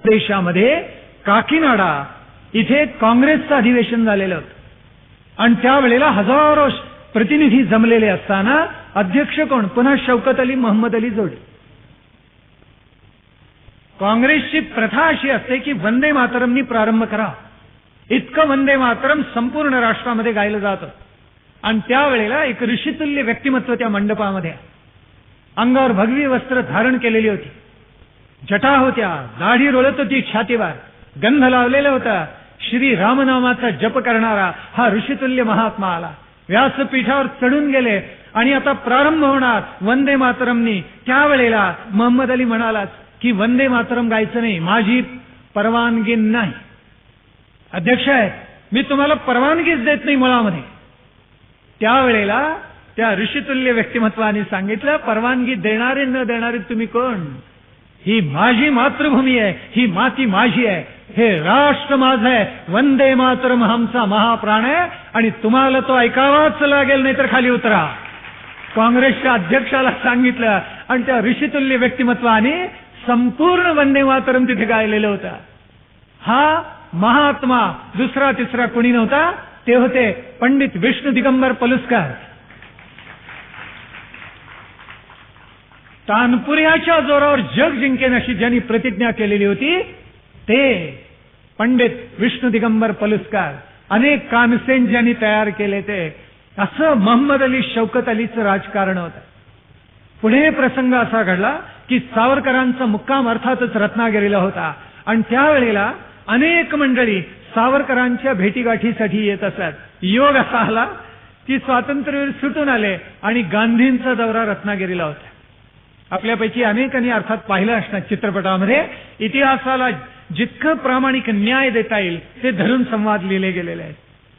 देशामध्ये काकीनाडा इथे काँग्रेसचं अधिवेशन झालेलं होतं आणि त्यावेळेला हजारो प्रतिनिधी जमलेले असताना अध्यक्ष कोण? पुन्हा शौकत अली मोहम्मद अली जोडे. काँग्रेसची प्रथा अशी असते की वंदे मातरमनी प्रारंभ करा. इतकं वंदे मातरम संपूर्ण राष्ट्रामध्ये गायलं जातं आणि त्यावेळेला एक ऋषितुल्य व्यक्तिमत्व त्या मंडपामध्ये, अंगावर भगवी वस्त्र धारण केलेली होती, जटा होत्या, दाढी रोळत होती छातीवर, गंध लावलेला होता, श्री रामनामाचा जप करणारा हा ऋषितुल्य महात्मा आला, व्यासपीठावर चढून गेले आणि आता प्रारंभ होणार वंदे मातरमनी. त्यावेळेला मोहम्मद अली म्हणाला की वंदे मातरम गायचं नाही, माझी परवानगी नाही. अध्यक्ष आहे, मी तुम्हाला परवानगीच देत नाही मुळामध्ये. त्यावेळेला त्या ऋषितुल्य व्यक्तिमत्वाने सांगितलं, परवानगी देणारे न देणारे तुम्ही कोण? ही माझी मातृभूमी आहे, ही माती माझी आहे, हे राष्ट्र माझं आहे, वंदे मातरम आमचा महाप्राण आहे आणि तुम्हाला तो ऐकावाच लागेल, नाही तर खाली उतरा. काँग्रेसच्या अध्यक्षाला सांगितलं आणि त्या ऋषितुल्य व्यक्तिमत्वाने संपूर्ण वंदे मातरम तिथे गायलेलं होतं. हा महात्मा दुसरा तिसरा कोणी नव्हता, ते होते पंडित विष्णू दिगंबर पलुस्कर. तानपुऱ्याच्या जोरावर जग जिंकेन अशी ज्यांनी प्रतिज्ञा केलेली होती ते पंडित विष्णू दिगंबर पलुस्कर. अनेक कानसेन ज्यांनी तयार केले ते. असं मोहम्मद अली शौकत अलीचं राजकारण होतं. पुढे प्रसंग असा घडला की सावरकरांचा मुक्काम अर्थातच रत्नागिरीला होता आणि त्यावेळेला अनेक मंडळी सावरकरांच्या भेटीगाठीसाठी येत असत. योग असा आला की स्वातंत्र्यवीर सुटून आले आणि गांधींचा दौरा रत्नागिरीला होता. आपल्यापैकी अनेकांनी अर्थात पाहिलं असणार चित्रपटामध्ये, इतिहासाला जितकं प्रामाणिक न्याय देता येईल ते धरून संवाद लिहिले गेलेले आहेत.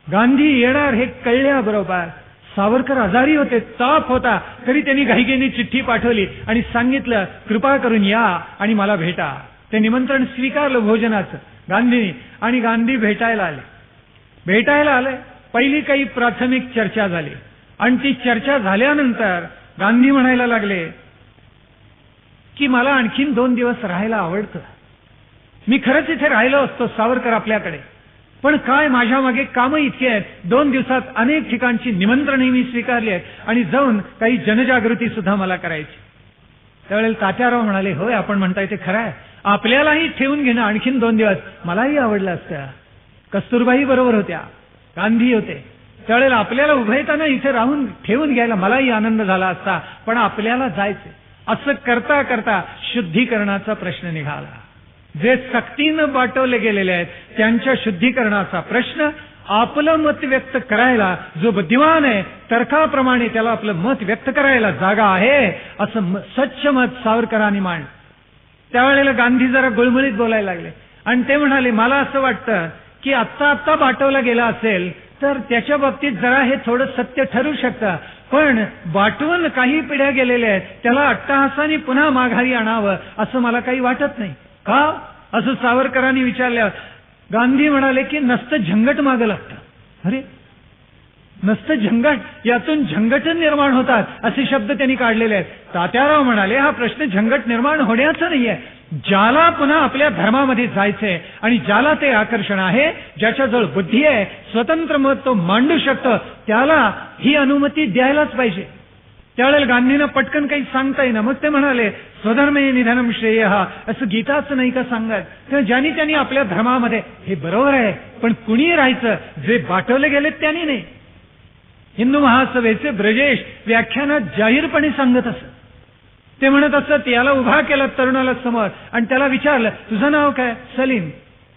गांधी येणार हे कळल्याबरोबर सावरकर आजारी होते, ताप होता, तरी त्यांनी घाईघाईने चिठ्ठी पाठवली आणि सांगितलं कृपा करून या आणि मला भेटा. ते निमंत्रण स्वीकारलं भोजनाचं गांधींनी आणि गांधी भेटायला आले. पहिली काही प्राथमिक चर्चा झाली आणि ती चर्चा झाल्यानंतर गांधी म्हणायला लागले की मला आणखीन 2 दिवस राहायला आवडतं. मी खरंच इथे राहिलो असतो सावरकर आपल्याकडे, पण काय माझ्या मागे कामं इतकी आहेत, 2 दिवसात अनेक ठिकाणची निमंत्रणही मी स्वीकारली आहेत आणि जाऊन काही जनजागृती सुद्धा मला करायची. त्यावेळेला तात्याराव म्हणाले, होय आपण म्हणताय ते खरं आहे, आपल्यालाही ठेवून घेणं आणखीन 2 दिवस मलाही आवडलं असतं. कस्तुरबाई बरोबर होत्या, गांधी होते, त्यावेळेला आपल्याला उभयताना इथे राहून ठेवून घ्यायला मलाही आनंद झाला असता, पण आपल्याला जायचं. असं करता करता शुद्धीकरणाचा प्रश्न निघाला. जे सक्तीनं बाटवले गेलेले आहेत त्यांच्या शुद्धीकरणाचा प्रश्न, आपलं मत व्यक्त करायला जो बुद्धिमान आहे तर्काप्रमाणे त्याला आपलं मत व्यक्त करायला जागा आहे, असं स्वच्छ मत सावरकरांनी मांडलं. त्यावेळेला गांधी जरा गुळमुळीत बोलायला लागले आणि ते म्हणाले, मला असं वाटतं की आत्ता बाटवला गेला असेल तर त्याच्या बाबतीत जरा हे थोडं सत्य ठरू शकतं, पण बाटवून काही पिढ्या गेलेल्या आहेत त्याला अट्टहासाने पुन्हा माघारी आणावं असं मला काही वाटत नाही. का असं सावरकरांनी विचारल्यावर गांधी म्हणाले की नसतं झंगट मागं लागतं. अरे नसतं झंगट, यातून झंगट निर्माण होतात असे शब्द त्यांनी काढलेले आहेत. तात्याराव म्हणाले हा प्रश्न झंगट निर्माण होण्याचा नाहीये, ज्याला पुन्हा आपल्या धर्मामध्ये जायचंय आणि ज्याला ते आकर्षण आहे, ज्याच्याजवळ बुद्धी आहे, स्वतंत्र मत तो मांडू शकतो, त्याला ही अनुमती द्यायलाच पाहिजे. त्यावेळेला गांधींना पटकन काही सांगता येईना. मग ते म्हणाले स्वधर्मे निधनम श्रेय, असं गीताचं नाही का सांगत. तेव्हा ज्यांनी त्यांनी आपल्या धर्मामध्ये, हे बरोबर आहे, पण कुणी राहायचं, जे बाटवले गेलेत त्यांनी नाही. हिंदू महासभेचे ब्रजेश व्याख्यानात जाहीरपणे सांगत असत. ते म्हणत असत, याला उभा केला तरुणाला समोर आणि त्याला विचारलं तुझं नाव काय? सलीम.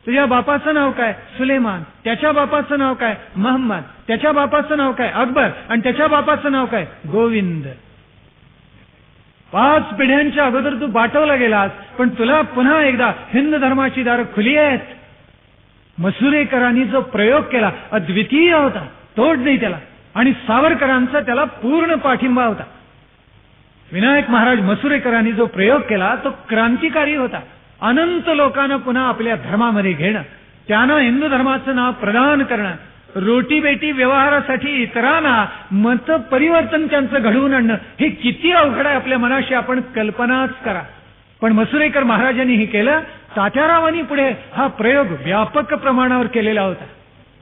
तुझ्या बापाचं नाव काय? सुलेमान. त्याच्या बापाचं नाव काय? महम्मद. त्याच्या बापाचं नाव काय? अकबर. आणि त्याच्या बापाचं नाव काय? गोविंद. 5 पिढ्यांच्या अगोदर तू बाटवला गेलास, पण तुला पुन्हा एकदा हिंदू धर्माची दारं खुली आहेत. मसुरेकरांनी जो प्रयोग केला अद्वितीय होता, तोड नाही त्याला, आणि सावरकरांचा त्याला पूर्ण पाठिंबा होता. विनायक महाराज मसुरेकरांनी जो प्रयोग केला तो क्रांतिकारी होता. अनंत लोकांना पुन्हा आपल्या धर्मामध्ये घेणं, त्यांना हिंदू धर्माचं नाव प्रदान करणं, रोटीबेटी व्यवहारासाठी इतरांना मत परिवर्तन त्यांचं घडवून आणणं, हे किती अवघड आहे आपल्या मनाशी आपण कल्पनाच करा. पण मसुरेकर महाराजांनी हे केलं तात्यारावांनी पुढे हा प्रयोग व्यापक प्रमाणावर केलेला होता.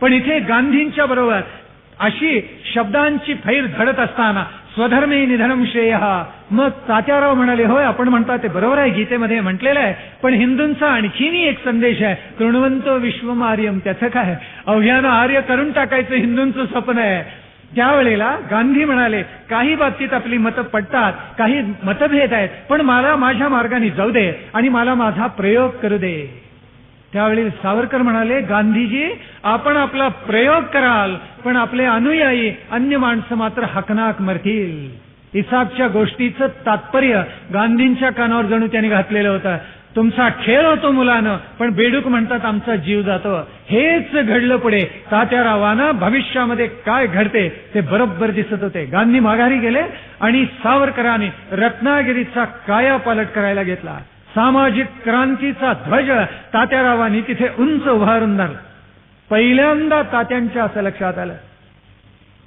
पण इथे गांधींच्या बरोबर अशी शब्दांची फैर झडत असताना स्वधर्मे निधनम श्रेय, मग तात्याराव म्हणाले, होय आपण म्हणता ते बरोबर आहे, गीतेमध्ये म्हटलेलं आहे, पण हिंदूंचा आणखीनही एक संदेश आहे, कृण्वन्तो विश्वम आर्यम. त्याचं काय, अवघ्यानं आर्य करून टाकायचं हिंदूंचं स्वप्न आहे. त्यावेळेला गांधी म्हणाले, काही बाबतीत आपली मतं पडतात, काही मतभेद आहेत, पण मला माझ्या मार्गाने जाऊ दे आणि मला माझा प्रयोग करू दे. त्यावेळी सावरकर म्हणाले, गांधीजी आपण आपला प्रयोग कराल, पण आपले अनुयायी अन्य माणसं मात्र हकनाक मरतील. इसाकच्या गोष्टीचं तात्पर्य गांधींच्या कानावर जणू त्यांनी घातलेलं होतं. तुमचा खेळ होतो मुलानं, पण बेडूक म्हणतात आमचा जीव जातो. हेच घडलं पुढे. तात्यारावांना भविष्यामध्ये काय घडते ते बरोबर दिसत होते. गांधी माघारी गेले आणि सावरकरांनी रत्नागिरीचा कायापालट करायला घेतला. सामाजिक क्रांतीचा ध्वज तात्यारावांनी तिथे उंच उभारून धरला. पहिल्यांदा तात्यांच्या असं लक्षात आलं,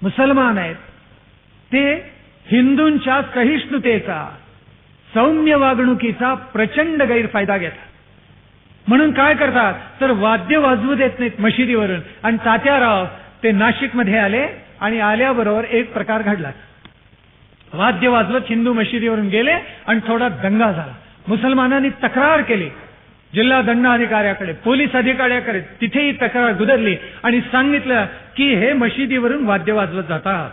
मुसलमान आहेत ते हिंदूंच्या सहिष्णुतेचा, सौम्य वागणुकीचा प्रचंड गैरफायदा घेतात. म्हणून काय करतात तर वाद्य वाजवू देत नाहीत मशिदीवरून. आणि तात्याराव ते नाशिकमध्ये आले आणि आल्याबरोबर एक प्रकार घडला. वाद्य वाजवत हिंदू मशिदीवरून गेले आणि थोडा दंगा झाला. मुसलमानांनी तक्रार केली जिल्हा दंडाधिकाऱ्याकडे, पोलीस अधिकाऱ्याकडे. तिथेही तक्रार गुदरली आणि सांगितलं की हे मशिदीवरून वाद्य वाजवत जातात.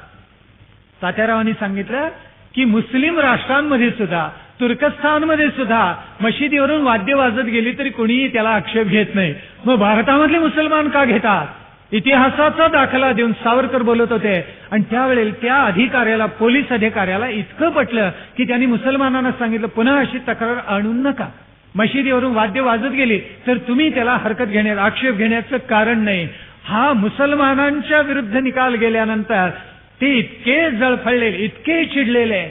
तात्यारावांनी सांगितलं की मुस्लिम राष्ट्रांमध्ये सुद्धा, तुर्कस्तानमध्ये सुद्धा मशिदीवरून वाद्य वाजत गेली तरी कोणीही त्याला आक्षेप घेत नाही, मग भारतामधले मुसलमान का घेतात? इतिहासाचा दाखला देऊन सावरकर बोलत होते. आणि त्यावेळेला त्या अधिकाऱ्याला, पोलीस अधिकाऱ्याला इतकं पटलं की त्यांनी मुसलमानांना सांगितलं, पुन्हा अशी तक्रार आणू नका. मशिदीवरून वाद्य वाजत गेली तर तुम्ही त्याला हरकत घेण्यात, आक्षेप घेण्याचं कारण नाही. हा मुसलमानांच्या विरुद्ध निकाल गेल्यानंतर ते इतके जळफळलेले, इतके चिडलेले.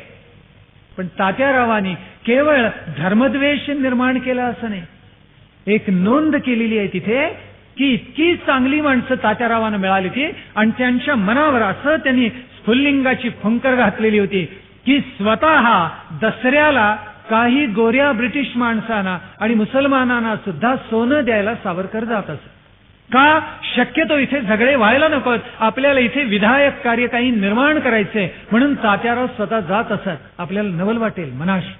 पण तात्यारावांनी केवळ धर्मद्वेष निर्माण केला असं नाही, एक नोंद केलेली आहे तिथे की इतकी चांगली माणसं तात्यारावांना मिळाली होती आणि त्यांच्या मनावर असं त्यांनी स्फुल्लिंगाची फुंकर घातलेली होती की स्वतः दसऱ्याला काही गोऱ्या ब्रिटिश माणसांना आणि मुसलमानांना सुद्धा सोनं द्यायला सावरकर जात असत. का? शक्यतो इथे झगडे व्हायला नकोत, आपल्याला इथे विधायक कार्य काही निर्माण करायचे म्हणून तात्याराव स्वतः जात असत. आपल्याला नवल वाटेल मनाशी,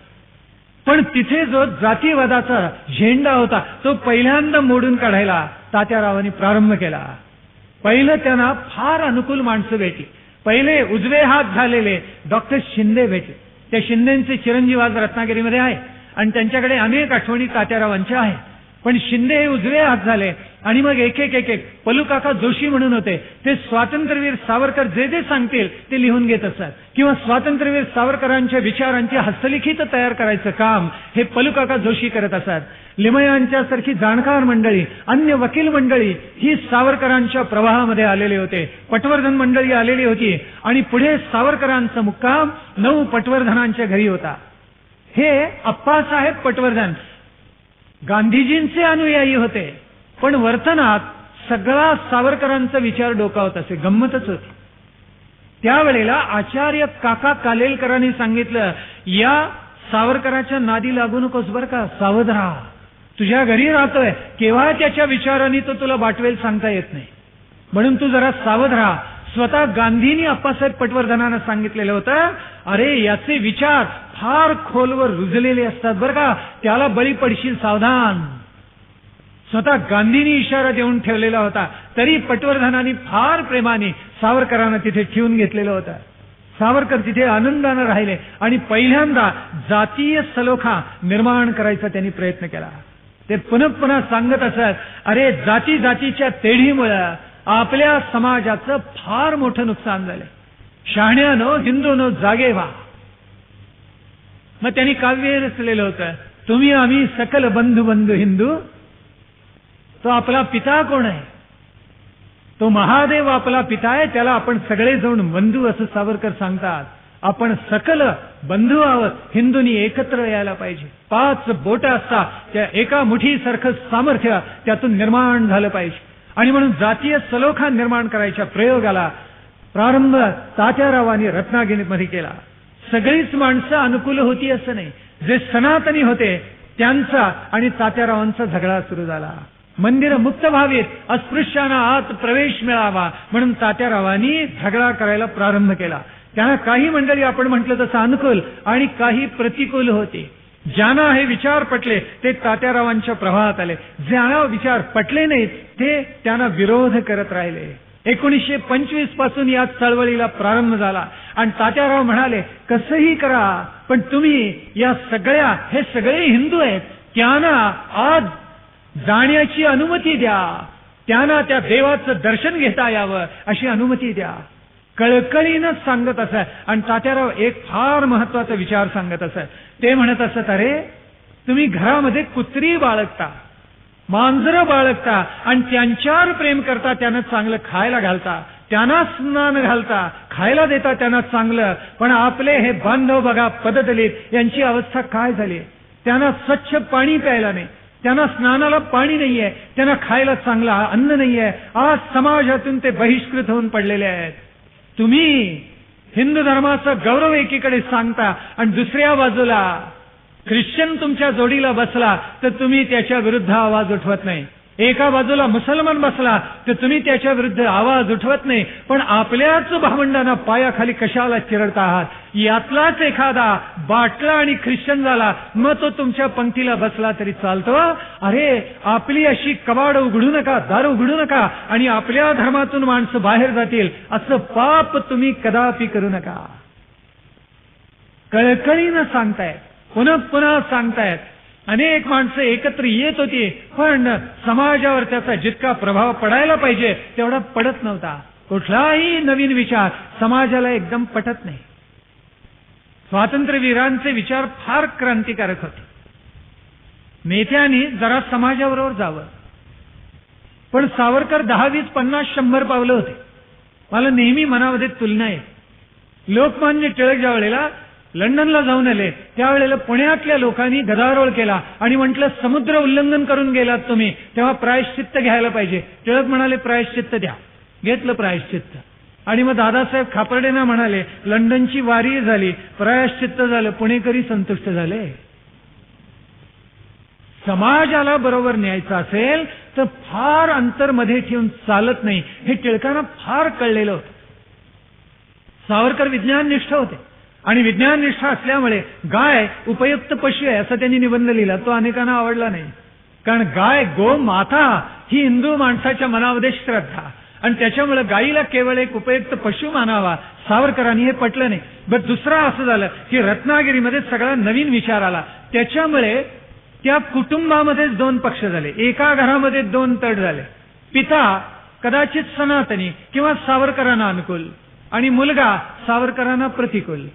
पण तिथे जो जातीवादाचा झेंडा होता तो पहिल्यांदा मोडून काढायला तात्यारावांनी प्रारंभ केला. पहिलं त्यांना फार अनुकूल माणसं भेटली. पहिले उजवे हात झालेले डॉक्टर शिंदे भेटले. त्या शिंदेचे चिरंजीव आज रत्नागिरीमध्ये आहे आणि त्यांच्याकडे अनेक आठवणी तात्यारावांच्या आहेत. पण शिंदे हे उजवे हात झाले आणि मग एक एक पलूकाका जोशी म्हणून होते, ते स्वातंत्र्यवीर सावरकर जे जे सांगतील ते लिहून घेत असतात, किंवा स्वातंत्र्यवीर सावरकरांच्या विचारांची हस्तलिखित तयार करायचं काम हे पलूकाका जोशी करत असतात. लिमयांच्या सारखी जाणकार मंडळी, अन्य वकील मंडळी ही सावरकरांच्या प्रवाहामध्ये आलेले होते. पटवर्धन मंडळी आलेली होती आणि पुढे सावरकरांचा मुक्काम 9 पटवर्धनांच्या घरी होता. हे अप्पासाहेब पटवर्धन गांधीजींचे अनुयायी होते, पण वर्तनात सगळा सावरकरांचा विचार डोकावत असे. गंमतच होती. त्यावेळेला आचार्य काका कालेलकरांनी सांगितलं, या सावरकराच्या नादी लागू नकोस बरं का, सावध राहा. तुझ्या घरी राहतोय, केव्हा त्याच्या विचारांनी तो तुला बाटवेल सांगता येत नाही, म्हणून तू जरा सावध राहा. स्वतः गांधींनी अप्पासाहेब पटवर्धनांना सांगितलेलं होतं, अरे याचे विचार फार खोलवर रुजलेले असतात बरं का, त्याला बळी पडशील, सावधान. स्वतः गांधींनी इशारा देऊन ठेवलेला होता. तरी पटवर्धनांनी फार प्रेमाने सावरकरांना तिथे ठेवून घेतलेलं होतं. सावरकर तिथे आनंदानं राहिले आणि पहिल्यांदा जातीय सलोखा निर्माण करायचा त्यांनी प्रयत्न केला. ते पुन्हा पुन्हा सांगत असत, अरे जाती जातीच्या तेढीमुळे आपल्या समाजाचं फार मोठं नुकसान झालंय. शहाण्यानो हिंदूनो जागे व्हा. मग त्यांनी काव्य रचलेलं होतं, तुम्ही आम्ही सकल बंधू बंधू हिंदू. तो आपला पिता कोण आहे? तो महादेव आपला पिता आहे, त्याला आपण सगळे जाऊन बंधू असं सावरकर सांगतात. आपण सकल बंधू आहोत, हिंदूंनी एकत्र यायला पाहिजे. 5 बोट असतात, त्या एका मुठीसारखं सामर्थ्य त्यातून निर्माण झालं पाहिजे. आणि म्हणून जातीय सलोखा निर्माण करायच्या प्रयोगाला प्रारंभ तात्यारावांनी रत्नागिरीमध्ये केला. सगळीच माणसं अनुकूल होती असं नाही. जे सनातनी होते त्यांचा आणि तात्यारावांचा झगडा सुरू झाला. मंदिर मुक्त व्हावीत, अस्पृश्यांना आत प्रवेश मिळावा म्हणून तात्यारावांनी झगडा करायला प्रारंभ केला. त्यांना काही मंडळी आपण म्हटलं तसं अनुकूल आणि काही प्रतिकूल होते. ज्यांना हे विचार पटले ते तात्यारावांच्या प्रवाहात आले, ज्यांना विचार पटले नाहीत ते त्यांना विरोध करत राहिले. 1925 पासून या चळवळीला प्रारंभ झाला आणि तात्याराव म्हणाले, कसंही करा पण तुम्ही या हे सगळे हिंदू आहेत, त्यांना आज जाण्याची अनुमती द्या, त्यांना त्या देवाचं दर्शन घेता यावं अशी अनुमती द्या. कळकळीनं सांगत असत. आणि तात्याराव एक फार महत्वाचा विचार सांगत असत. ते म्हणत असत, अरे तुम्ही घरामध्ये कुत्री बाळगता, मांजरं बाळगता आणि त्यांच्यावर प्रेम करता, त्यांना चांगलं खायला घालता, त्यांना स्नान घालता, खायला देता त्यांना चांगलं, पण आपले हे बांधव बघा पददलित यांची अवस्था काय झाली. त्यांना स्वच्छ पाणी प्यायला नाही, त्यांना स्नानाला पाणी नाहीये, त्यांना खायला चांगलं अन्न नाहीये. आज समाजातून ते बहिष्कृत होऊन पडलेले आहेत. तुम्ही हिंदू धर्माचा गौरव एकीकडे सांगता आणि दुसऱ्या बाजूला ख्रिश्चन तुमच्या जोडीला बसला तर तुम्ही त्याच्या विरुद्ध आवाज उठवत नाही. एका बाजूला मुसलमान बसला तर तुम्ही त्याच्या विरुद्ध आवाज उठवत नाही. पण आपल्याच भावंडांना पायाखाली कशाला चिरडता आहात. यातलाच एखादा बाटला आणि ख्रिश्चन झाला मग तो तुमच्या पंक्तीला बसला तरी चालतो. अरे आपली अशी कबाड उघडू नका, दार उघडू नका आणि आपल्या धर्मातून माणसं बाहेर जातील असं पाप तुम्ही कदापि करू नका. कळकळीनं सांगतायत, पुन्हा पुन्हा सांगतायत. अनेक माणसं एकत्र येत होती पण समाजावर त्याचा जितका प्रभाव पडायला पाहिजे तेवढा पडत नव्हता. कुठलाही नवीन विचार समाजाला एकदम पटत नाही. स्वातंत्र्यवीरांचे विचार फार क्रांतिकारक होते. नेत्यांनी जरा समाजाबरोबर जावं. पण सावरकर 10, 20, 50, 100 पावलं होते. मला नेहमी मनामध्ये तुलना आहे. लोकमान्य टिळक ज्या वेळेला लंडनला जाऊन आले त्यावेळेला पुण्यातल्या लोकांनी गदारोळ केला आणि म्हटलं समुद्र उल्लंघन करून गेलात तुम्ही, तेव्हा प्रायश्चित्त घ्यायला पाहिजे. टिळक म्हणाले प्रायश्चित्त द्या. घेतलं प्रायश्चित्त. आणि मग दादासाहेब खापर्डेंना म्हणाले लंडनची वारी झाली, प्रायश्चित्त झालं, पुणेकरी संतुष्ट झाले. समाजाला बरोबर न्यायचं असेल तर फार अंतर मध्ये ठेवून चालत नाही, हे टिळकांना फार कळलेलं होतं. सावरकर विज्ञाननिष्ठ होते आणि विज्ञाननिष्ठ असल्यामुळे गाय उपयुक्त पशु आहे असा त्यांनी निबंध लिहिला. तो अनेकांना आवडला नाही. कारण गाय गो माता ही हिंदू माणसाच्या मनामध्ये श्रद्धा आणि त्याच्यामुळे गायीला केवळ एक उपयुक्त पशु मानावा. सावरकरांनी हे पटलं नाही. बरं दुसरा असं झालं की रत्नागिरीमध्ये सगळा नवीन विचार आला. त्याच्यामुळे त्या कुटुंबामध्येच 2 पक्ष झाले. एका घरामध्ये 2 तट झाले. पिता कदाचित सनातनी किंवा सावरकरांना अनुकूल आणि मुलगा सावरकरांना प्रतिकूल,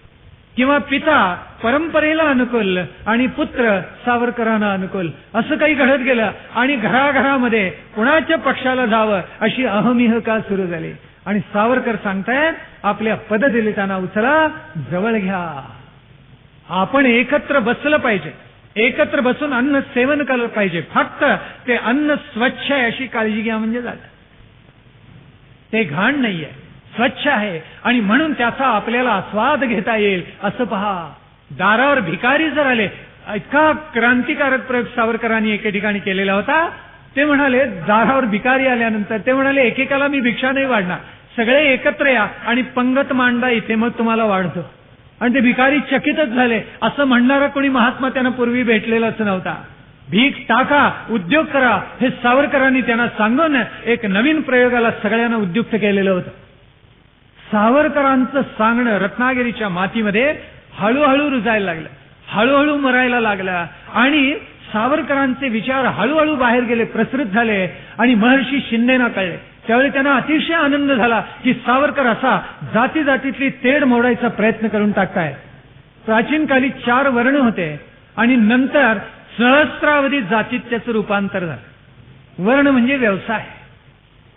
किंवा पिता परंपरेला अनुकूल आणि पुत्र सावरकरांना अनुकूल, असं काही घडत गेलं. आणि घराघरामध्ये कुणाच्या पक्षाला जावं अशी अहमिहका सुरू झाली. आणि सावरकर सांगतायत आपल्या पददलितांना उचला, जवळ घ्या, आपण एकत्र बसलं पाहिजे, एकत्र बसून अन्न सेवन केलं पाहिजे. फक्त ते अन्न स्वच्छ आहे अशी काळजी घ्या म्हणजे झालं. ते घाण नाहीये, स्वच्छ आहे आणि म्हणून त्याचा आपल्याला आस्वाद घेता येईल असं पहा. दारावर भिकारी जर आले, इतका क्रांतिकारक प्रयोग सावरकरांनी एके ठिकाणी केलेला होता. ते म्हणाले दारावर भिकारी आल्यानंतर ते म्हणाले एकेकाला मी भिक्षा नाही वाढणार, सगळे एकत्र या आणि पंगत मांडा इथे, मग तुम्हाला वाढतो. आणि ते भिकारी चकितच झाले. असं म्हणणारा कोणी महात्मा त्यांना पूर्वी भेटलेलाच नव्हता. भीक टाका, उद्योग करा हे सावरकरांनी त्यांना सांगून एक नवीन प्रयोगाला सगळ्यांना उद्युक्त केलेलं होतं. सावरकरांचं सांगणं रत्नागिरीच्या मातीमध्ये हळूहळू रुजायला लागलं, हळूहळू मरायला लागला आणि सावरकरांचे विचार हळूहळू बाहेर गेले, प्रसृत झाले आणि महर्षी शिंदेना कळले. त्यावेळी त्यांना अतिशय आनंद झाला की सावरकर असा जाती जातीतली तेढ मोडायचा प्रयत्न करून टाकताय. प्राचीन काली 4 वर्ण होते आणि नंतर सहस्रावधी जातीत त्याचं रूपांतर झालं. वर्ण म्हणजे व्यवसाय,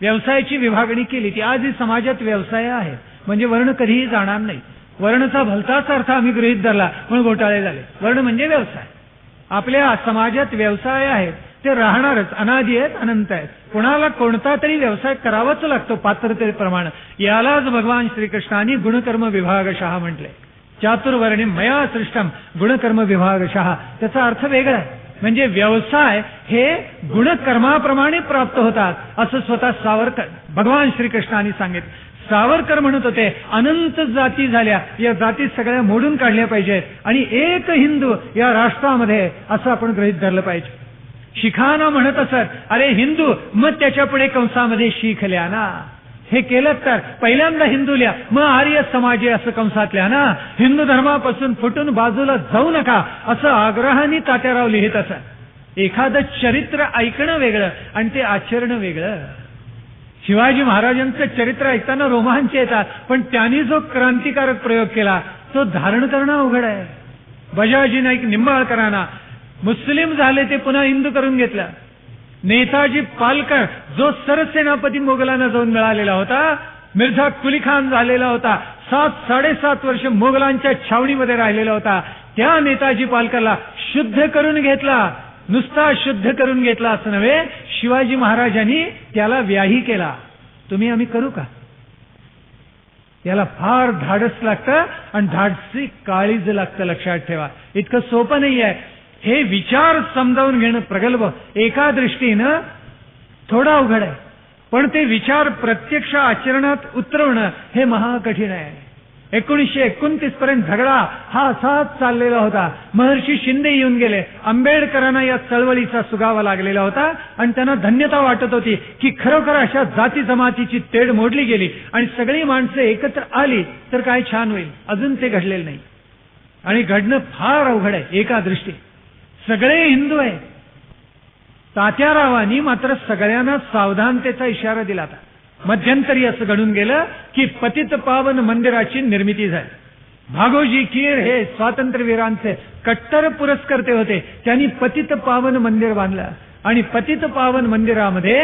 व्यवसायाची विभागणी केली ती आजही समाजात व्यवसाय आहे. म्हणजे वर्ण कधीही जाणार नाही. वर्णचा भलताच अर्थ आम्ही गृहीत धरला म्हणून घोटाळे झाले. वर्ण म्हणजे व्यवसाय. आपल्या समाजात व्यवसाय आहेत ते राहणारच, अनादी आहेत, अनंत आहेत. कोणाला कोणता तरी व्यवसाय करावाच लागतो पात्रतेप्रमाणे. यालाच भगवान श्रीकृष्णांनी गुणकर्म विभागशः म्हटले. चातुर्वर्णे मया सृष्टम गुणकर्म विभागशः. त्याचा अर्थ वेगळा आहे. म्हणजे व्यवसाय हे गुणकर्माप्रमाणे प्राप्त होतात असं स्वतः सावरकर भगवान श्रीकृष्णाने सांगितलं. सावरकर म्हणत होते अनंत जाती झाल्या, या जाती सगळ्या मोडून काढल्या पाहिजेत आणि एक हिंदू या राष्ट्रामध्ये असं आपण गृहीत धरलं पाहिजे. शिखाना म्हणत असत अरे हिंदू मग त्याच्या पुढे कंसामध्ये शीख लिहा ना. हे केलं तर पहिल्यांदा हिंदू लिहा मग आर्य समाज असं कंसात लिहा ना. हिंदू धर्मापासून फुटून बाजूला जाऊ नका असं आग्रहाने तात्याराव लिहित असत. एखादं चरित्र ऐकणं वेगळं आणि ते आचरण वेगळं. शिवाजी महाराजांचं चरित्र ऐकताना रोमांच येतात, पण त्यांनी जो क्रांतिकारक प्रयोग केला तो धारण करणं अवघड आहे. बजाजी नाईक निंबाळकरांना मुस्लिम झाले ते पुन्हा हिंदू करून घेतलं. नेताजी पालकर जो सरसेनापती मोगलांना जाऊन मिळालेला होता, मिर्झा कुली खान झालेला होता, 7-7.5 वर्ष मोगलांच्या छावणीमध्ये राहिलेला होता, त्या नेताजी पालकरला शुद्ध करून घेतला. नुसता शुद्ध करून घेतला असं नव्हे, शिवाजी महाराजांनी त्याला व्याही केला. तुम्ही आम्ही करू का? याला फार धाडस लागतं आणि धाडसी काळीज लागतं. लक्षात ठेवा, इतकं सोपं नाही आहे. हे विचार समजावून घेणं प्रगल्भ एका दृष्टीनं थोडा अवघड आहे, पण ते विचार प्रत्यक्ष आचरणात उतरवणं हे महाकठीण आहे. 1929 पर्यंत झगडा हा असाच चाललेला होता. महर्षी शिंदे येऊन गेले. आंबेडकरांना या चळवळीचा सुगावा लागलेला होता आणि त्यांना धन्यता वाटत होती की खरोखर अशा जाती जमातीची तेढ मोडली गेली आणि सगळी माणसं एकत्र आली तर काय छान होईल. अजून ते घडलेलं नाही आणि घडणं फार अवघड आहे. एका दृष्टी सगळे हिंदू आहे. तात्यारावांनी मात्र सगळ्यांना सावधानतेचा इशारा दिला होता. मध्यंतरी असं घडून गेलं की पतित पावन मंदिराची निर्मिती झाली. भागोजी कीर हे स्वातंत्र्यवीरांचे कट्टर पुरस्कर्ते होते. त्यांनी पतित पावन मंदिर बांधलं आणि पतित पावन मंदिरामध्ये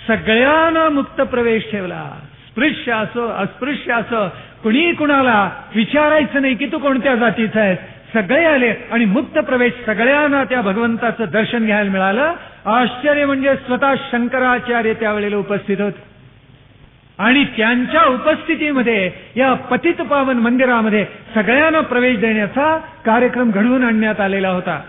सगळ्यांना मुक्त प्रवेश ठेवला. स्पृश्य असो अस्पृश्य असो कुणी कुणाला विचारायचं नाही की तू कोणत्या जातीचा आहेस. सगळे आले आणि मुक्त प्रवेश. सगळ्यांना त्या भगवंताचं दर्शन घ्यायला मिळालं. आश्चर्य म्हणजे स्वतः शंकराचार्य त्यावेळेला उपस्थित होते आणि त्यांच्या उपस्थितीमध्ये या पतित पावन मंदिरामध्ये सगळ्यांना प्रवेश देण्याचा कार्यक्रम घडवून आणण्यात आलेला होता.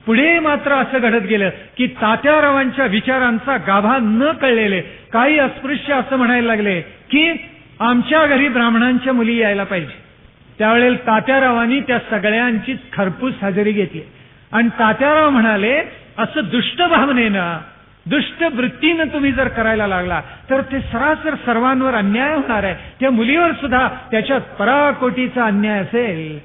पुढे मात्र असं घडत गेलं की तात्यारावांच्या विचारांचा गाभा न कळलेले काही अस्पृश्य असं म्हणायला लागले की आमच्या घरी ब्राह्मणांच्या मुली यायला पाहिजे. त्यावेळेला तात्यारावांनी त्या सगळ्यांची खरपूस हजेरी घेतली आणि तात्याराव म्हणाले असं दुष्ट भावनेनं दुष्ट वृत्तीनं तुम्ही जर करायला लागला तर ते सरासर सर्वांवर अन्याय होणार आहे. त्या मुलीवर सुद्धा त्याच्यात पराकोटीचा अन्याय असेल.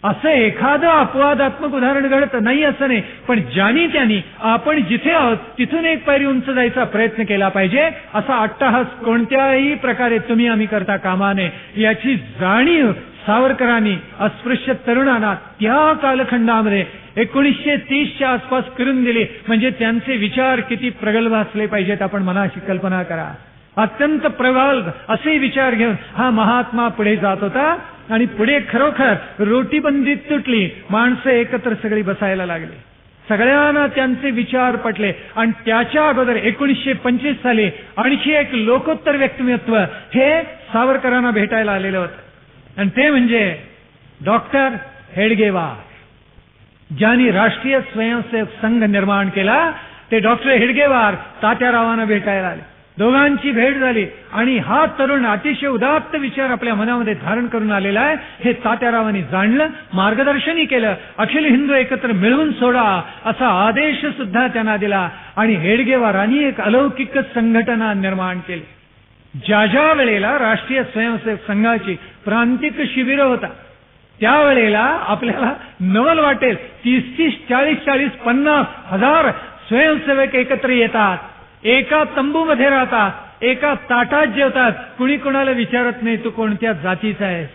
असं एखादं अपवादात्मक उदाहरण घडतं नाही असं नाही, पण ज्यानी त्यांनी आपण जिथे आहोत तिथून एक पायरी उंच जायचा प्रयत्न केला पाहिजे. असा अट्टहास कोणत्याही प्रकारे तुम्ही आम्ही करता कामा नये याची जाणीव सावरकरांनी अस्पृश्य तरुणांना त्या कालखंडामध्ये 1930च्या आसपास करून दिली. म्हणजे त्यांचे विचार किती प्रगल्भ असले पाहिजेत आपण मनाशी कल्पना करा. अत्यंत प्रगल्भ असे विचार घेऊन हा महात्मा पुढे जात होता आणि पुढे खरोखर रोटीबंदी तुटली. माणसं एकत्र सगळी बसायला लागली. सगळ्यांना त्यांचे विचार पटले आणि त्याच्या अगोदर 1925 साली आणखी एक लोकोत्तर व्यक्तिमत्व हे सावरकरांना भेटायला आलेलं होतं आणि ते म्हणजे डॉक्टर हेडगेवार, ज्यांनी राष्ट्रीय स्वयंसेवक संघ निर्माण केला. ते डॉक्टर हेडगेवार तात्यारावांना भेटायला आले. दोघांची भेट झाली आणि हा तरुण अतिशय उदात्त विचार आपल्या मनामध्ये धारण करून आलेला आहे हे तात्यारावांनी जाणलं, मार्गदर्शनही केलं. अखिल हिंदू एकत्र मिळवून सोडा असा आदेश सुद्धा त्यांना दिला आणि हेडगेवारांनी एक अलौकिक संघटना निर्माण केली. ज्या ज्या वेळेला राष्ट्रीय स्वयंसेवक संघाची प्रांतिक शिबिर होता त्यावेळेला आपल्याला नवल वाटेल 30-30, 40-40, 50,000 स्वयंसेवक एकत्र येतात. एका तंबूमध्ये राहतात, एका ताटात जेवतात. कुणी कुणाला विचारत नाही तू कोणत्या जातीचा आहेस.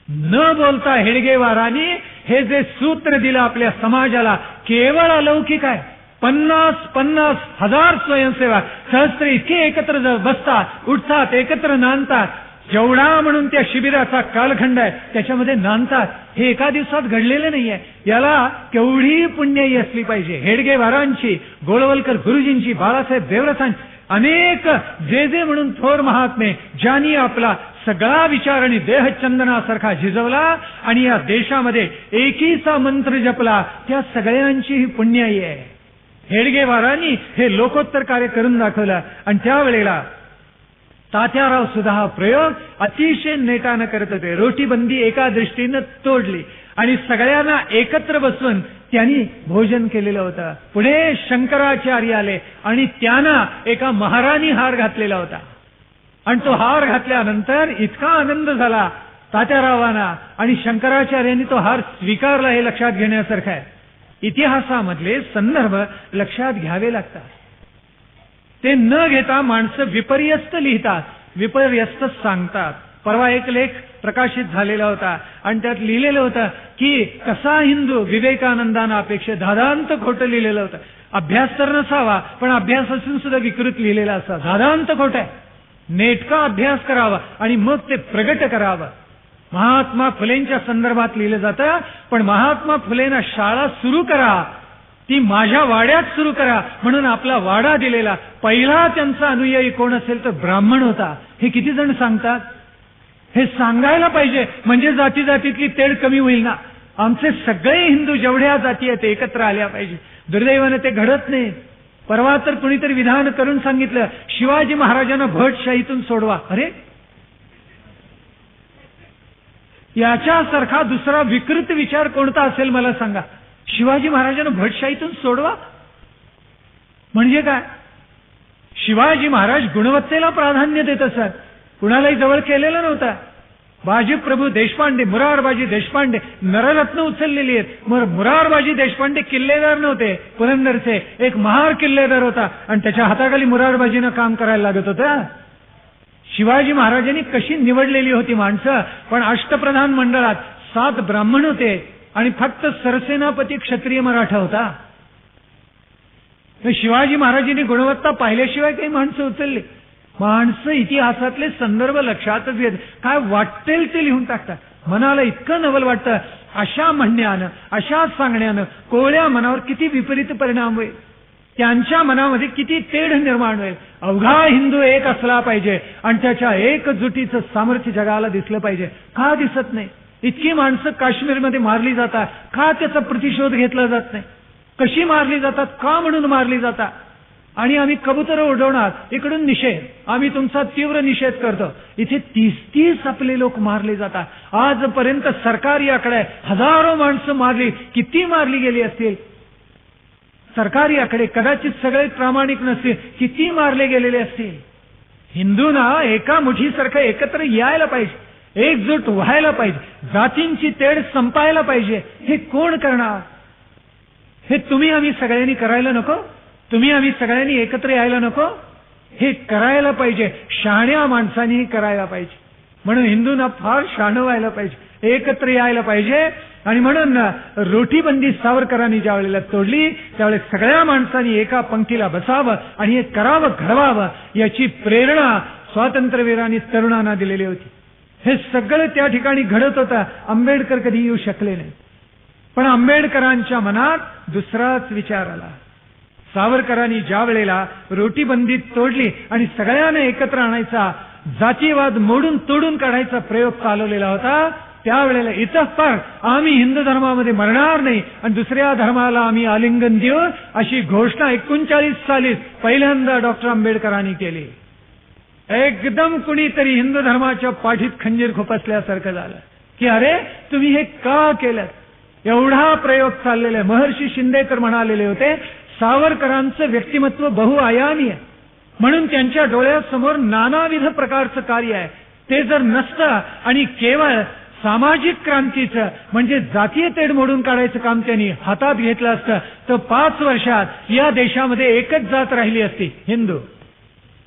न बोलता हेडगेवारांनी हे जे सूत्र दिलं आपल्या समाजाला केवळ अलौकिक आहे. 50,000 स्वयंसेवक सहस्त्र इतके एकत्र बसतात, उठतात, एकत्र नांदतात. जेवढा म्हणून त्या शिबिराचा कालखंड आहे त्याच्यामध्ये नांदतात. हे एका दिवसात घडलेलं नाहीये. याला केवढी पुण्याई असली पाहिजे. हेडगे वारांची, गोळवलकर गुरुजींची, बाळासाहेब देवरसांची, अनेक जे म्हणून थोर महात्मे ज्यांनी आपला सगळा विचार आणि देह चंदनासारखा झिजवला आणि या देशामध्ये एकीचा मंत्र जपला, त्या सगळ्यांची ही पुण्याई आहे. हेडगेवारांनी हे लोकोत्तर कार्य करून दाखवलं. आणि त्यावेळेला तात्याराव सुद्धा हा प्रयोग अतिशय नेटानं करत होते. रोटीबंदी एका दृष्टीनं तोडली आणि सगळ्यांना एकत्र बसवून त्यांनी भोजन केलेलं होतं. पुढे शंकराचार्य आले आणि त्यांना एका महाराणी हार घातलेला होता. आणि तो हार घातल्यानंतर इतका आनंद झाला तात्यारावांना आणि शंकराचार्यांनी तो हार स्वीकारला. हे लक्षात घेण्यासारखं आहे. इतिहासामधले संदर्भ लक्षात घ्यावे लागतात. ते न घेता माणसं विपर्यस्त लिहितात, विपर्यस्त सांगतात. परवा एक लेख प्रकाशित झालेला होता आणि त्यात लिहिलेलं होतं की कसा हिंदू विवेकानंदांना अपेक्षा धादांत खोटं लिहिलेलं होतं. अभ्यास तर नसावा पण अभ्यास असून सुद्धा विकृत लिहिलेला असा. धादांत खोट आहे. नेटका अभ्यास करावा आणि मग ते प्रगट करावं. महात्मा फुलेंच्या संदर्भात लिहिलं जातं, पण महात्मा फुलेंना शाळा सुरू करा, ती माझ्या वाड्यात सुरू करा म्हणून आपला वाडा दिलेला. पहिला त्यांचा अनुयायी कोण असेल तर ब्राह्मण होता. हे किती जण सांगतात? हे सांगायला पाहिजे म्हणजे जाती जातीतली तेढ कमी होईल ना. आमचे सगळे हिंदू जेवढ्या जाती आहेत एकत्र आल्या पाहिजे. दुर्दैवाने ते घडत नाही. परवा तर कुणीतरी विधान करून सांगितलं शिवाजी महाराजांना भटशाहीतून सोडवा. अरे याच्यासारखा दुसरा विकृत विचार कोणता असेल मला सांगा. शिवाजी महाराजांना भटशाहीतून सोडवा म्हणजे काय? शिवाजी महाराज गुणवत्तेला प्राधान्य देत असत. कुणालाही जवळ केलेलं नव्हतं. बाजीप्रभू देशपांडे, मुरारबाजी देशपांडे नररत्न उचललेली आहेत. मग मुरारबाजी देशपांडे किल्लेदार नव्हते पुरंदरचे. एक महार किल्लेदार होता आणि त्याच्या हाताखाली मुरारबाजीनं काम करायला लागत होतं. शिवाजी महाराजांनी कशी निवडलेली होती माणसं. पण अष्टप्रधान मंडळात 7 ब्राह्मण होते आणि फक्त सरसेनापती क्षत्रिय मराठा होता. शिवाजी महाराजांनी गुणवत्ता पाहिल्याशिवाय काही माणसं उचलली. माणसं इतिहासातले संदर्भ लक्षातच घेत काय वाटेल ते लिहून टाकतात. मनाला इतकं नवल वाटतं. अशा म्हणण्यानं, अशा सांगण्यानं कोवळ्या मनावर किती विपरीत परिणाम होईल. त्यांच्या मनामध्ये किती तेढ निर्माण होईल. अवघा हिंदू एक असला पाहिजे आणि त्याच्या एकजुटीचं सामर्थ्य जगाला दिसलं पाहिजे. का दिसत नाही? इतकी माणसं काश्मीरमध्ये मारली जातात, का त्याचा प्रतिशोध घेतला जात नाही? कशी मारली जातात, का म्हणून मारली जातात? आणि आम्ही कबुतर उडवणार, इकडून निषेध, आम्ही तुमचा तीव्र निषेध करतो. इथे 30 आपले लोक मारले जातात. आजपर्यंत सरकारी आकडे हजारो माणसं मारली. किती मारली गेली असतील? सरकारी आकडे कदाचित सगळे प्रामाणिक नसतील. किती मारले गेलेले असतील? हिंदूंना एका मुठीसारखं एकत्र यायला पाहिजे, एकजूट व्हायला पाहिजे, जातींची तेढ संपायला पाहिजे. हे कोण करणार? हे तुम्ही आम्ही सगळ्यांनी करायला नको? तुम्ही आम्ही सगळ्यांनी एकत्र यायला नको? हे करायला पाहिजे. शहाण्या माणसांनी करायला पाहिजे. म्हणून हिंदूंना फार शहाणं व्हायला पाहिजे, एकत्र यायला पाहिजे. आणि म्हणून रोटीबंदी सावरकरांनी ज्या वेळेला तोडली त्यावेळेस सगळ्या माणसांनी एका पंक्तीला बसावं आणि हे करावं, घडवावं याची प्रेरणा स्वातंत्र्यवीरांनी तरुणांना दिलेली होती. हे सगळं त्या ठिकाणी घडत होतं. आंबेडकर कधी येऊ शकले नाही, पण आंबेडकरांच्या मनात दुसराच विचार आला. सावरकरांनी ज्या वेळेला रोटीबंदी तोडली आणि सगळ्यांना एकत्र आणायचा, जातीवाद मोडून तोडून काढायचा प्रयोग चालवलेला होता, त्यावेळेला इतफार आम्ही हिंदू धर्मामध्ये मरणार नाही आणि दुसऱ्या धर्माला आम्ही आलिंगन देऊ अशी घोषणा 39 साली पहिल्यांदा डॉक्टर आंबेडकरांनी केली. एकदम कुणीतरी हिंदू धर्माच्या पाठीत खंजीर खुपसल्यासारखं झालं की अरे तुम्ही हे का केलं? एवढा प्रयोग चाललेला. महर्षी शिंदेकर म्हणालेले होते सावरकरांचं व्यक्तिमत्व बहुआयामी आहे म्हणून त्यांच्या डोळ्यासमोर नानाविध प्रकारचं कार्य आहे. ते जर नसतं आणि केवळ सामाजिक क्रांतीचं म्हणजे जातीय तेढ मोडून काढायचं काम त्यांनी हातात घेतलं असतं तर 5 वर्षात या देशामध्ये एकच जात राहिली असती, हिंदू.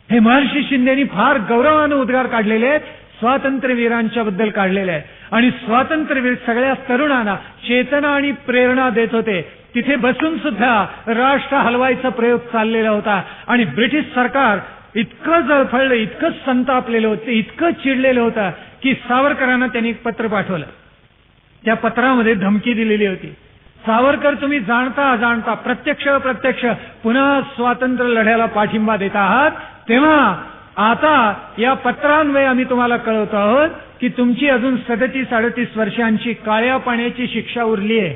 हे महर्षी शिंदेनी फार गौरवानं उद्गार काढलेले आहेत, स्वातंत्र्यवीरांच्या बद्दल काढलेले आहेत. आणि स्वातंत्र्यवीर सगळ्या तरुणांना चेतना आणि प्रेरणा देत होते. तिथे बसून सुद्धा राष्ट्र हलवायचा प्रयोग चाललेला होता आणि ब्रिटिश सरकार इतकं जळफळलं, इतकं संतापलेलं होतं, इतकं चिडलेलं होतं की सावरकरांना त्यांनी एक पत्र पाठवलं. त्या पत्रामध्ये धमकी दिलेली होती, सावरकर तुम्ही जाणता अजाणता प्रत्यक्ष पुन्हा स्वातंत्र्य लढ्याला पाठिंबा देत आहात, तेव्हा आता या पत्रान्वये आम्ही तुम्हाला कळवतो आहोत की तुमची अजून 37-38 वर्षांची काळ्या पाण्याची शिक्षा उरली आहे.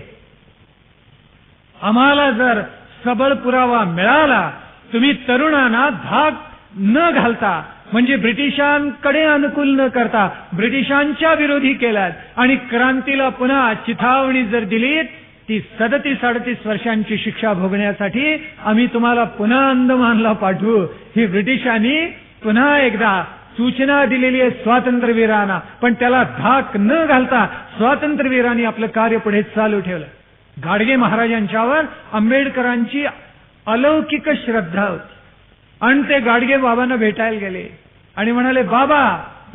आम्हाला जर सबळ पुरावा मिळाला, तुम्ही तरुणांना धाक न घालता, म्हणजे ब्रिटिशांकडे अनुकूल न करता ब्रिटिशांच्या विरोधी केलात आणि क्रांतीला पुन्हा चिथावणी जर दिलीत, ती 37-38 वर्षांची शिक्षा भोगण्यासाठी आम्ही तुम्हाला पुन्हा अंदमानला पाठवू. ही ब्रिटिशांनी पुन्हा एकदा सूचना दिलेली आहे स्वातंत्र्यवीरांना, पण त्याला धाक न घालता स्वातंत्र्यवीरांनी आपलं कार्य पुढे चालू ठेवलं. गाडगे महाराजांच्यावर आंबेडकरांची अलौकिक श्रद्धा होती आणि ते गाडगे बाबांना भेटायला गेले आणि म्हणाले, बाबा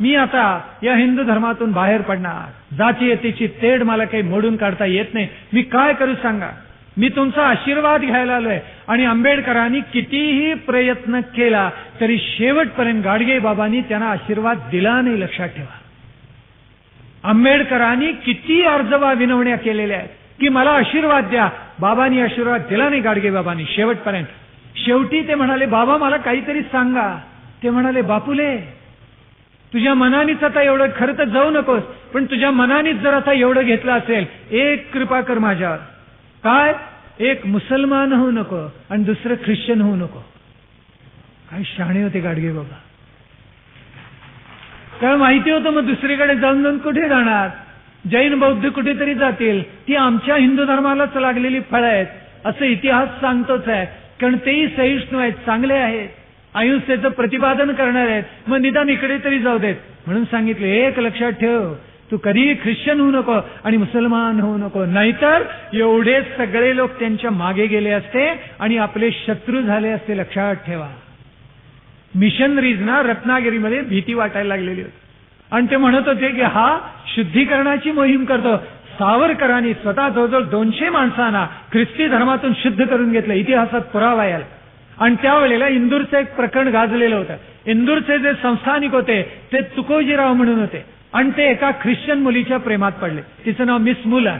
मी आता या हिंदू धर्मातून बाहेर पडणार, जातीयतेची तेढ मला काही मोडून काढता येत नाही, मी काय करू सांगा, मी तुमचा आशीर्वाद घ्यायला आलोय. आणि आंबेडकरांनी कितीही प्रयत्न केला तरी शेवटपर्यंत गाडगे बाबांनी त्यांना आशीर्वाद दिला नाही. लक्षात ठेवा, आंबेडकरांनी किती अर्जवा विनवण्या केलेल्या आहेत की मला आशीर्वाद द्या, बाबांनी आशीर्वाद दिला नाही गाडगे बाबांनी शेवटपर्यंत. शेवटी ते म्हणाले, बाबा मला काहीतरी सांगा. ते म्हणाले, बापुले तुझ्या मनानेच आता एवढं, खरं तर जाऊ नकोस, पण तुझ्या मनानेच जर आता एवढं घेतलं असेल, एक कृपा कर माझ्यावर. काय? एक मुसलमान होऊ नको आणि दुसरं ख्रिश्चन होऊ नको. काय शहाणे होते गाडगे बाबा. काय माहिती होतं मग दुसरीकडे जाऊन कुठे जाणार, जैन बौद्ध कुठेतरी जातील, ती आमच्या हिंदू धर्मालाच लागलेली फळं आहेत असं इतिहास सांगतोच आहे. कारण तेही सहिष्णू आहेत, चांगले आहेत, अहिंसेचं प्रतिपादन करणार आहेत, मग निदान इकडे तरी जाऊ देत. म्हणून सांगितले, एक लक्षात ठेव, तू कधीही ख्रिश्चन होऊ नको आणि मुसलमान होऊ नको, नाहीतर एवढे सगळे लोक त्यांच्या मागे गेले असते आणि आपले शत्रू झाले असते. लक्षात ठेवा. मिशनरीजना रत्नागिरीमध्ये भीती वाटायला लागलेली होती आणि ते म्हणत होते की हा शुद्धीकरणाची मोहीम करतो. सावरकरांनी स्वतः जवळजवळ 200 माणसांना ख्रिस्ती धर्मातून शुद्ध करून घेतलं, इतिहासात पुरावा यायला. आणि त्यावेळेला इंदूरचं एक प्रकरण गाजलेलं होतं. इंदूरचे जे संस्थानिक होते ते तुकोजीराव म्हणून होते आणि ते एका ख्रिश्चन मुलीच्या प्रेमात पडले, तिचं नाव मिस मुला.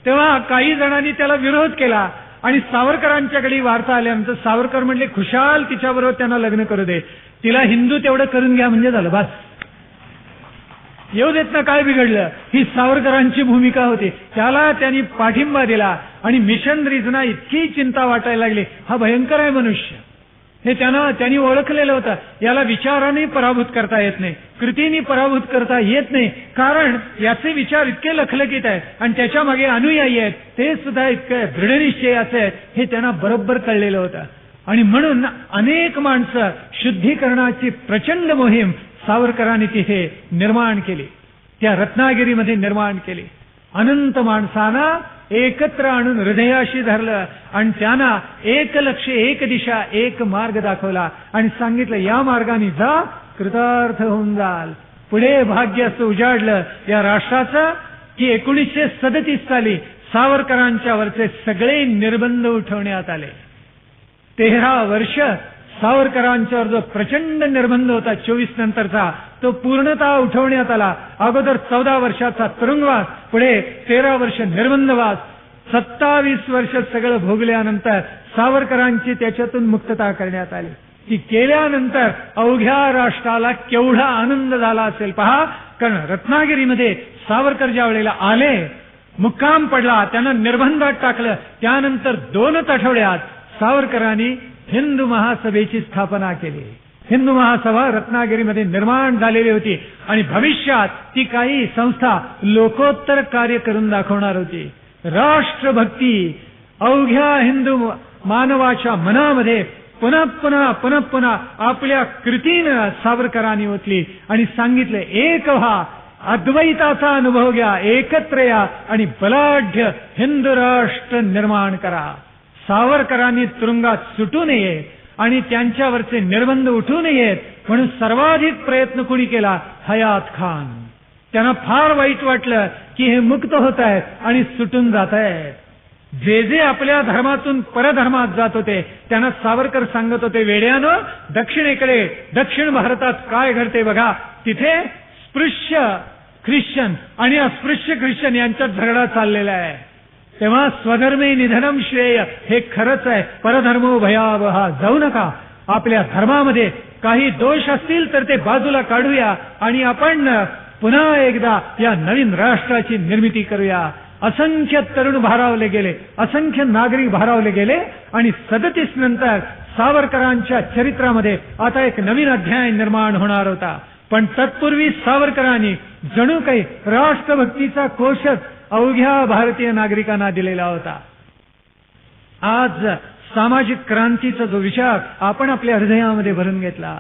तेव्हा काही जणांनी त्याला विरोध केला आणि सावरकरांच्याकडे वार्ता आल्यानंतर सावरकर म्हणले, खुशाल तिच्याबरोबर त्यांना लग्न करू दे, तिला हिंदू तेवढं करून घ्या म्हणजे झालं, बस येऊ देत ना, काय बिघडलं. ही सावरकरांची भूमिका होती. त्याला त्यांनी पाठिंबा दिला आणि मिशनरीजना इतकी चिंता वाटायला लागली, हा भयंकर आहे मनुष्य, हे त्यांनी ओळखलेलं होतं. याला विचाराने पराभूत करता येत नाही, कृतीने पराभूत करता येत नाही, कारण याचे विचार इतके लखलखित आहेत आणि त्याच्या मागे अनुयायी आहेत, ते सुद्धा इतके दृढनिश्चयाचे आहेत, हे त्यांना बरोबर कळलेलं होतं. आणि म्हणून अनेक माणसं शुद्धीकरणाची प्रचंड मोहीम सावरकरांनी तिथे निर्माण केली, त्या रत्नागिरीमध्ये निर्माण केली. अनंत माणसांना एकत्र आणून हृदयाशी धरलं आणि त्यांना एक लक्ष, एक दिशा, एक मार्ग दाखवला आणि सांगितलं, या मार्गाने जा, कृतार्थ होऊन जाल. पुढे भाग्य असं उजाडलं या राष्ट्राचं की 1937 साली सावरकरांच्यावरचे सगळे निर्बंध उठवण्यात आले. 13 वर्ष सावरकरांच्यावर जो प्रचंड निर्बंध होता 24 नंतरचा, तो पूर्णतः उठवण्यात आला. अगोदर 14 वर्षाचा तुरुंगवास, पुढे 13 वर्ष निर्बंधवास, 27 वर्ष सगळं भोगल्यानंतर सावरकरांची त्याच्यातून मुक्तता करण्यात आली. ती केल्यानंतर अवघ्या राष्ट्राला केवढा आनंद झाला असेल पहा. कारण रत्नागिरीमध्ये सावरकर ज्या वेळेला आले, मुक्काम पडला, त्यांना निर्बंधात टाकलं, त्यानंतर 2 आठवड्यात सावरकरांनी हिंदू महासभेची स्थापना केली. हिंदू महासभा रत्नागिरीमध्ये निर्माण झालेली होती आणि भविष्यात ती काही संस्था लोकोत्तर कार्य करून दाखवणार होती. राष्ट्रभक्ती अवघ्या हिंदू मानवाच्या मनामध्ये पुन्हा पुन्हा पुन्हा पुन्हा आपल्या कृतीनं सावरकरांनी ओतली आणि सांगितलं, एक व्हा, अद्वैताचा अनुभव घ्या, एकत्र या आणि बलाढ्य हिंदू राष्ट्र निर्माण करा. सावरकरांनी तुरुंगात सुटू नये आणि त्यांच्यावरचे निर्बंध उठू नयेत म्हणून सर्वाधिक प्रयत्न कुणी केला? हयात खान. त्यांना फार वाईट वाटलं की हे मुक्त होत आहेत आणि सुटून जात आहेत. जे जे आपल्या धर्मातून परधर्मात जात होते त्यांना सावरकर सांगत होते, वेड्यानं दक्षिणेकडे दक्षिण भारतात काय घडते बघा, तिथे स्पृश्य ख्रिश्चन आणि अस्पृश्य ख्रिश्चन यांच्यात झगडा चाललेला आहे. तेव्हा स्वधर्मे निधनम श्रेय हे खरंच आहे. परधर्मो भयावहा, जाऊ नका. आपल्या धर्मामध्ये काही दोष असतील तर ते बाजूला काढूया आणि आपण पुन्हा एकदा या नवीन राष्ट्राची निर्मिती करूया. असंख्य तरुण भारावले गेले, असंख्य नागरिक भारावले गेले आणि 37 नंतर सावरकरांच्या चरित्रामध्ये आता एक नवीन अध्याय निर्माण होणार होता. पण तत्पूर्वी सावरकरांनी जणू काही राष्ट्रभक्तीचा कोशच अवघ्या भारतीय नागरिकांना दिलेला होता. आज सामाजिक क्रांतीचा जो विचार आपण आपल्या हृदयामध्ये भरून घेतला,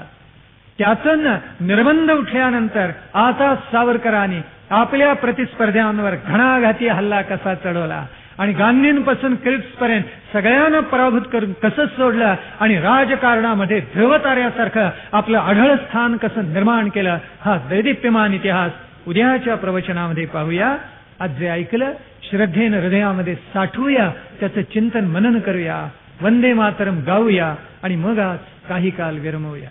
त्यातून निर्बंध उठल्यानंतर आता सावरकरांनी आपल्या प्रतिस्पर्ध्यांवर घणाघाती हल्ला कसा चढवला आणि गांधींपासून क्रिप्सपर्यंत सगळ्यांना पराभूत करून कसं सोडलं आणि राजकारणामध्ये ध्रुवताऱ्यासारखं आपलं आढळ स्थान कसं निर्माण केलं, हा दैदिप्यमान इतिहास उद्याच्या प्रवचनामध्ये पाहूया. आज जे ऐकलं श्रद्धेनं हृदयामध्ये साठवूया, त्याचं चिंतन मनन करूया, वंदे मातरम गाऊया आणि मग आज काही काल विरमूया.